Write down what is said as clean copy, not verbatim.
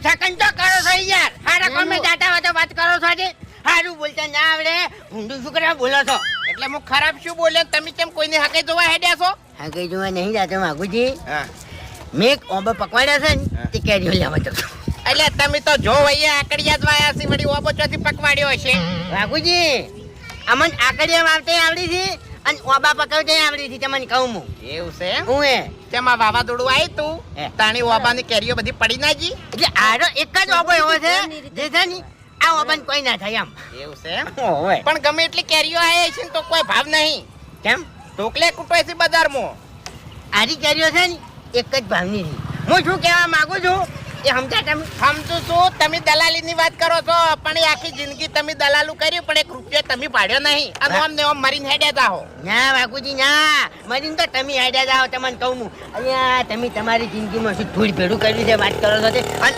થકન તો કરો છો યાર. હારા કોમે જાતા હોય તો વાત કરો છો આજે. હારું બોલતા ના આવડે, ઊંડું શું કરવા બોલો છો? એટલે હું ખરાબ શું બોલ્યો? તમે કેમ કોઈને હકે જોવા હેડ્યા છો? હા કઈ જોવા નહીં જાતો માગુજી. હા. મેં એક ઓબો પકવાડ્યો છે ને તે કેરીઓ લેવા જતો. એટલે તમે તો જો અહીંયા આકડિયા જ વાયા છે, વળી ઓબો ચોથી પકવાડ્યો હશે. માગુજી અમન આકડિયા આવતે આવડી છે અને ઓબા પકવતે આવડી છે તમને કહું હું. એવું છે એમ? હું એ તેમાં વાવાઝોડું આવ્યું તું હે. તાણી ઓબાની કેરીઓ બધી પડી ના ગઈ. એટલે આરો એક જ ઓબો એવો છે જે છે ને આ ઓબાને કોઈ ના થાય એમ. એવું છે એમ? ઓય પણ ગમે એટલી કેરીઓ આવી છે ને તો કોઈ ભાવ નહીં. કેમ ઢોકલે કૂટવાય છે બજારમાં. આરી કેરીઓ છે ને એક જ ભાવની છે. હું શું કહેવા માંગુ છું એ સમજા તમે? સમજુ છું, તમે દલાલીની વાત કરો છો, પણ એ આખી જિંદગી તમે દલાલું કર્યું પણ 1 રૂપિયો તમે પાડ્યો નહીં. અને આમ ને આમ મરીને હેડ્યા જાઓ. ના બાપુજી ના, મરીને તો તમે આઈડિયા જાઓ તમને કહું હું. અહીંયા તમે તમારી જિંદગીમાં શું ધૂળ ભેડું કર્યું છે વાત કરો છો તે. અને